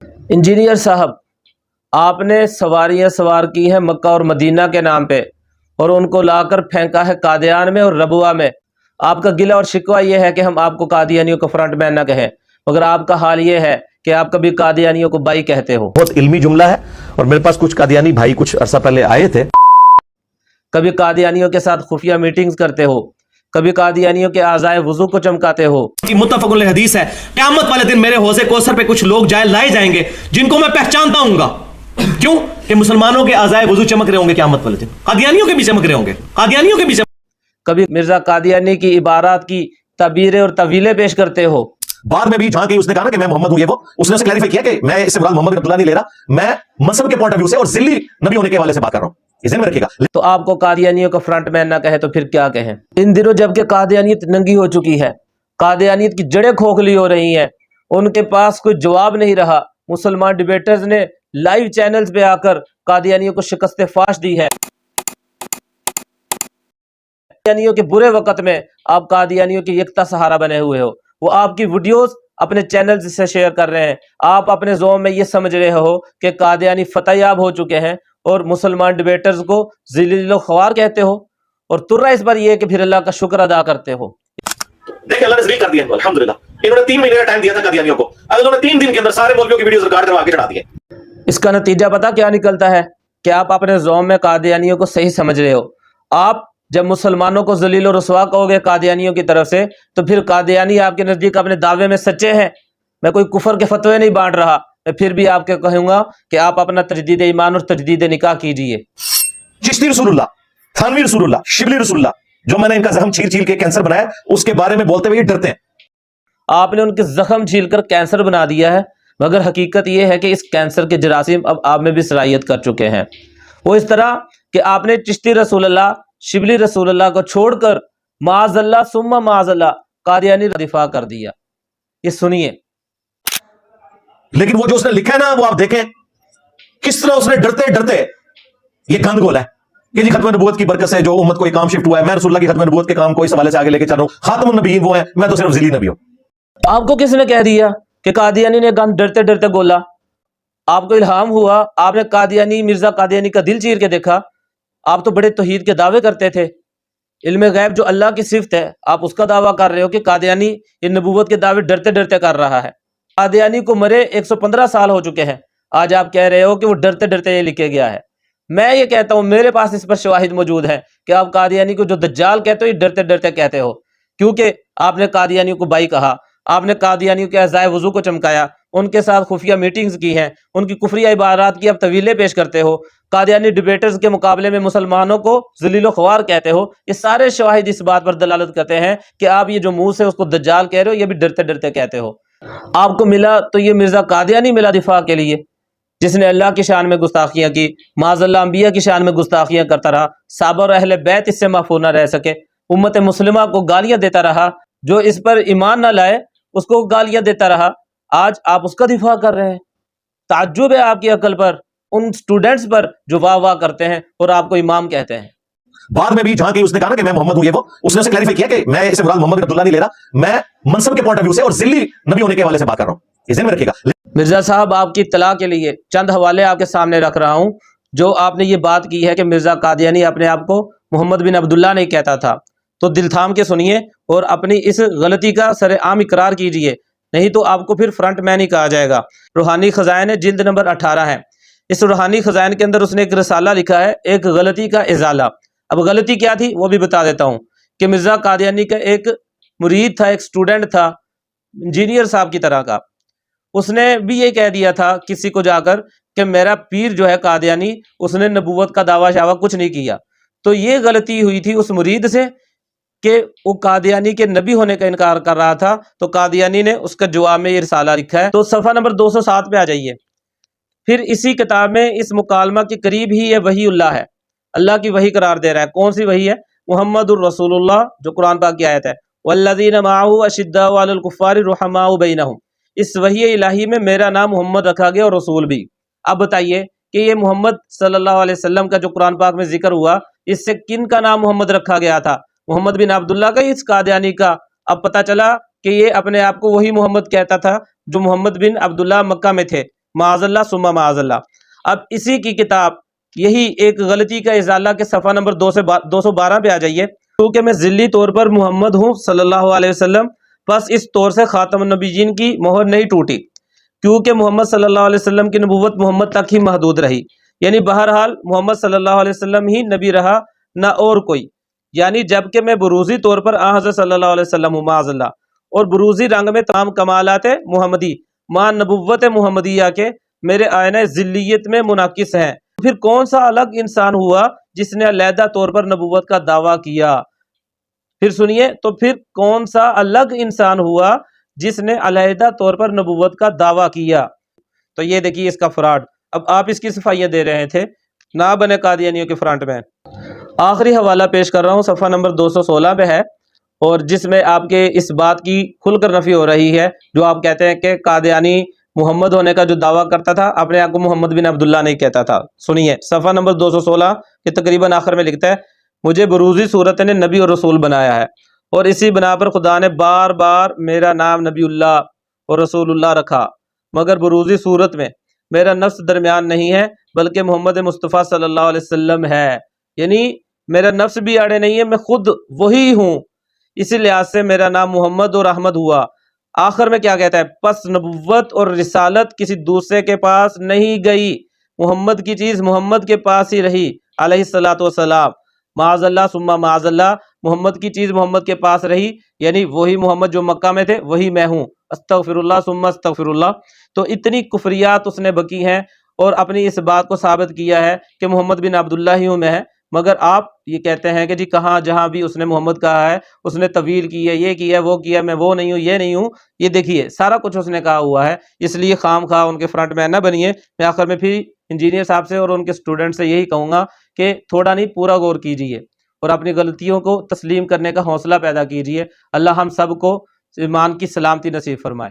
Engineer साहब, आपने सवारियां सवार की हैं मक्का और मदीना के नाम पे और उनको लाकर फेंका है कादियान में और रबुआ में। आपका गिला और शिकवा ये है कि हम आपको कादियानियों को फ्रंट मैन ना कहें, मगर आपका हाल ये है कि आप कभी कादियानियों को भाई कहते हो। बहुत इल्मी जुमला है और मेरे पास कुछ कादियानी भाई कुछ अरसा पहले आए थे। कभी कादियानियों के साथ खुफिया मीटिंग्स करते हो, कभी कादियानियों के आज़ाए वुजू को चमकाते हो। मुत्तफ़क़ुन अलैह हदीस है, क़यामत वाले दिन मेरे हौज़े कौसर पे कुछ लोग लाए जाएंगे जिनको मैं पहचानता हूंगा। क्यों? कि मुसलमानों के आज़ाए वुजू चमक रहे होंगे क़यामत वाले दिन, कादियानियों के भी चमक रहे होंगे, कादियानियों के भी कभी मिर्जा कादियानी की इबारात की तबीरें और तवीलें पेश करते हो। बाद में भी जहां कहीं उसने कहा ना कि मैं मोहम्मद हूं, ये वो उसने उसे क्लैरिफाई किया कि मैं इससे मुराद मोहम्मद बिन अब्दुल्लाह नहीं ले रहा, मैं मसहब के पॉइंट ऑफ व्यू से और जिल्ली नबी होने के हवाले से बात कर रहा हूं, इसे में रखिएगा। तो आपको कादियानियों को फ्रंट मैन ना कहे तो फिर क्या कहें? इन दिनों जबकि कादियानियत नंगी हो चुकी है, कादियानियत की जड़ें खोखली हो रही हैं, उनके पास कोई जवाब नहीं रहा, मुसलमान डिबेटर्स ने लाइव चैनल्स पे आकर कादियानियों को शिकस्त फाश दी है। कादियानियों के बुरे वक्त में आप कादियानियों के यकता सहारा बने हुए हो। वो आपकी वीडियोस अपने चैनल से शेयर कर रहे हैं। आप अपने ज़ोम में ये समझ रहे हो कि कादियानी फतेहयाब हो चुके हैं और मुसलमान डिबेटर्स को ज़िलील ख्वार कहते हो, और तुर्रा इस बार ये है कि फिर अल्लाह का शुक्र अदा करते हो। देखिए अल्लाह ने ज़लील कर दिया इनको, अल्हम्दुलिल्लाह। इन्होंने 3 महीने का टाइम दिया था कादियानियों को, अब इन्होंने 3 दिन के अंदर सारे मौलवियों की वीडियोस रिकॉर्ड करवा के चढ़ा दिए। इसका नतीजा पता क्या निकलता है कि आप अपने ज़ोम में कादियानियों को सही समझ रहे हो। आप जब मुसलमानों को जलील और रुसवा कहोगे कादियानियों की तरफ से, तो फिर कादियानी आपके नज़दीक अपने दावे में सच्चे हैं। मैं कोई कुफर के फतवे नहीं बांट रहा, मैं फिर भी आपके कहूँगा कि आप अपना तजदीद ईमान और तजदीद निकाह कीजिए। चिश्ती रसूलुल्लाह, थानवी रसूलुल्लाह, शिबली रसूलुल्लाह, जो मैंने इनका जख्म छील के कैंसर बनाया, उसके बारे में बोलते हुए डरते हैं। आपने उनके जख्म छील कर कैंसर बना दिया है, मगर हकीकत यह है कि इस कैंसर के जरासीम अब आप में भी सलाहियत कर चुके हैं। वो इस तरह कि आपने चिश्ती रसूलुल्लाह, शिबली रसूलुल्लाह को छोड़कर माज़ल्लाह सुम्मा माज़ल्लाह कादियानी दिफा कर दिया। ये सुनिए। लेकिन वो जो उसने लिखा है ना, वो आप देखें किस तरह उसने डरते डरते ये गंद गोला है कि जी खत्म नबूवत की बरकत से जो उम्मत को ये काम शिफ्ट हुआ है, मैं रसूलुल्लाह की खत्म नबूवत के काम को इस हवाले से आगे लेके चल रहा हूं, खातमुन नबीयीन वो है, मैं तो सिर्फ ज़िली नबी हूं। आपको किसने कह दिया कि कादियानी ने गंद डरते डरते बोला? आपको इल्हाम हुआ, आपने कादियानी मिर्जा कादियानी का दिल चीर के देखा। आप तो बड़े तौहीद के दावे करते थे, इल्म गैब जो अल्लाह की सिफ्त है, आप उसका दावा कर रहे हो कि कादियानी ये नबूवत के दावे डरते डरते कर रहा है। कादियानी को मरे 115 साल हो चुके हैं, आज आप कह रहे हो कि वो डरते डरते ये लिखे गया है। मैं ये कहता हूँ, मेरे पास इस पर शवाहिद मौजूद है कि आप कादियानी को जो दज्जाल कहते हो ये डरते डरते कहते हो, क्योंकि आपने कादियानियों को भाई कहा, आपने कादियानियों के अज़ाए वुज़ू को चमकाया, उनके साथ खुफिया मीटिंग्स की हैं, उनकी कुफरिया इबारात की अब तवीलें पेश करते हो, कादियानी डिबेटर्स के मुकाबले में मुसलमानों को ज़लील ख्वार कहते हो। ये सारे शवाहिद इस बात पर दलालत करते हैं कि आप ये जो मुंह से उसको दज्जाल कह रहे हो, ये भी डरते डरते कहते हो। आपको मिला तो ये मिर्जा कादियानी मिला दिफा के लिए, जिसने अल्लाह की शान में गुस्ताखियां की, माज़ल्लाह अंबिया की शान में गुस्ताखियां करता रहा, साहबा और अहले बैत इससे महफूज न रह सके, उम्मत मुस्लिमा को गालियां देता रहा, जो इस पर ईमान न लाए उसको गालियां देता रहा। आज आप उसका दिफा कर रहे हैं। ताज्जुब है आपकी अकल पर, उन स्टूडेंट्स पर जो वाह वाह करते हैं और आपको इमाम कहते हैं। बाद में भी जहां कहीं उसने कहा ना कि मैं मोहम्मद हूं, ये वो उसने उसे क्लैरिफाई किया कि मैं इससे मुराद मोहम्मद बिन अब्दुल्लाह नहीं ले रहा, मैं मसहब के पॉइंट ऑफ व्यू से और जिल्ली नबी होने के हवाले से बात कर रहा हूं, इसे में रखिएगा। मिर्जा साहब, आपकी इत्तला के लिए चंद हवाले आपके सामने रख रहा हूं, जो आपने ये बात की है कि मिर्जा कादियानी अपने आप को मोहम्मद बिन अब्दुल्लाह नहीं कहता था, तो दिल थाम के सुनिए और अपनी इस गलती का सरेआम इकरार कीजिए, नहीं तो आपको फिर फ्रंट मैन ही कहा जाएगा। रूहानी खजाइन है, जिल्द नंबर 18 है। इस रूहानी खजाइन के अंदर उसने एक रसाला लिखा है, एक गलती का इजाला। अब गलती क्या थी वो भी बता देता हूँ कि मिर्जा कादियानी का एक मुरीद था, एक स्टूडेंट था, इंजीनियर साहब की तरह का। उसने भी ये कह दिया था किसी को जाकर कि मेरा पीर जो है कादियानी, उसने नबूवत का दावा शावा कुछ नहीं किया। तो ये गलती हुई थी उस मुरीद से कि वो कादियानी के नबी होने का इनकार कर रहा था, तो कादियानी ने उसका जवाब में ये रिसाला लिखा है। तो सफ़ा नंबर 207 पे आ जाइए। फिर इसी किताब में इस मुकालमा के करीब ही ये वहीउल्लाह है, अल्लाह की वही करार दे रहा है। कौन सी वही है? मुहम्मदुर रसूलुल्लाह, जो कुरान पाक की आयत है, वल्लज़ीना माअहू अशिद्दाउ अलल कुफ़्फ़ारि रुहमाउ बैनहुम। इस वही इलाही में मेरा नाम मोहम्मद रखा गया और रसूल भी। अब बताइए कि ये मोहम्मद सल्लल्लाहु अलैहि वसल्लम का जो कुरान पाक में जिक्र हुआ, इससे किन का नाम मोहम्मद रखा गया था? मोहम्मद बिन अब्दुल्लाह का, इस कादियानी का। अब पता चला कि ये अपने आप को वही मोहम्मद कहता था जो मोहम्मद बिन अब्दुल्लाह मक्का में थे। माअज़ल्लाह सुम्मा माअज़ल्लाह। अब इसी की किताब यही एक गलती का इजाला के सफ़ा नंबर 212 पे आ जाइए। क्योंकि मैं ज़िल्ली तौर पर मोहम्मद हूँ सल्लल्लाहु अलैहि वसल्लम, बस इस तौर से ख़ातमुन नबीयीन की मोहर नहीं टूटी, क्योंकि मोहम्मद सल्लल्लाहु अलैहि वसल्लम की नबूवत मोहम्मद तक ही महदूद रही। यानी बहरहाल मोहम्मद सल्लल्लाहु अलैहि वसल्लम ही नबी रहा, ना और कोई। यानी जबकि मैं बरूज़ी तौर पर हज़रत सल्लल्लाहु अलैहि वसल्लम हूँ माअज़ल्लाह, और बरूज़ी रंग में तमाम कमालात मुहम्मदी मां नबुव्वत मुहम्मदिया के मेरे आयने ज़िल्लियत में मुनाकिस हैं। फिर कौन सा अलग इंसान हुआ जिसने अलहदा तौर पर नबुव्वत का दावा किया? फिर सुनिए, तो फिर कौन सा अलग इंसान हुआ जिसने अलहदा तौर पर नबुव्वत का दावा किया? तो ये देखिए इसका फ्रॉड। अब आप इसकी सफाइयाँ दे रहे थे, ना बने कादियानियों के फ्रंट में। आखिरी हवाला पेश कर रहा हूँ, सफ़ा नंबर 216 पे है, और जिसमें आपके इस बात की खुलकर नफ़ी हो रही है जो आप कहते हैं कि कादियानी मोहम्मद होने का जो दावा करता था अपने आप को मोहम्मद बिन अब्दुल्ला नहीं कहता था। सुनिए, सफ़ा नंबर 216 के तकरीबन आखिर में लिखता है, मुझे बरूज़ी सूरत ने नबी और रसूल बनाया है, और इसी बना पर खुदा ने बार बार मेरा नाम नबीउल्लाह और रसूलुल्लाह रखा, मगर बरूज़ी सूरत में मेरा नफ्स दरमियान नहीं है, बल्कि मोहम्मद मुस्तफ़ा सल्लल्लाहु अलैहि वसल्लम है। यानी मेरा नफ्स भी आड़े नहीं है, मैं खुद वही हूँ। इसी लिहाज से मेरा नाम मोहम्मद और अहमद हुआ। आखिर में क्या कहता है? पस नबुव्वत और रिसालत किसी दूसरे के पास नहीं गई, मोहम्मद की चीज़ मोहम्मद के पास ही रही अलैहिस्सलातु वस्सलाम। माअज़ल्लाह सुम्मा माअज़ल्लाह, मोहम्मद की चीज़ मोहम्मद के पास रही, यानी वही मोहम्मद जो मक्का में थे वही मैं हूँ। अस्तगफिरुल्लाह सुम्मा अस्तगफिरुल्लाह। तो इतनी कुफरियात उसने बकी हैं और अपनी इस बात को साबित किया है कि मोहम्मद बिन अब्दुल्ला ही हूँ मैं है, मगर आप ये कहते हैं कि जी कहाँ जहाँ भी उसने मोहम्मद कहा है उसने तवील की है, ये किया वो किया, मैं वो नहीं हूँ ये नहीं हूँ। ये देखिए सारा कुछ उसने कहा हुआ है, इसलिए खाम खा उनके फ्रंट में न बनिए। मैं आखिर में फिर इंजीनियर साहब से और उनके स्टूडेंट से यही कहूँगा कि थोड़ा नहीं पूरा गौर कीजिए और अपनी गलतियों को तस्लीम करने का हौसला पैदा कीजिए। अल्लाह हम सब को ईमान की सलामती नसीब फरमाए।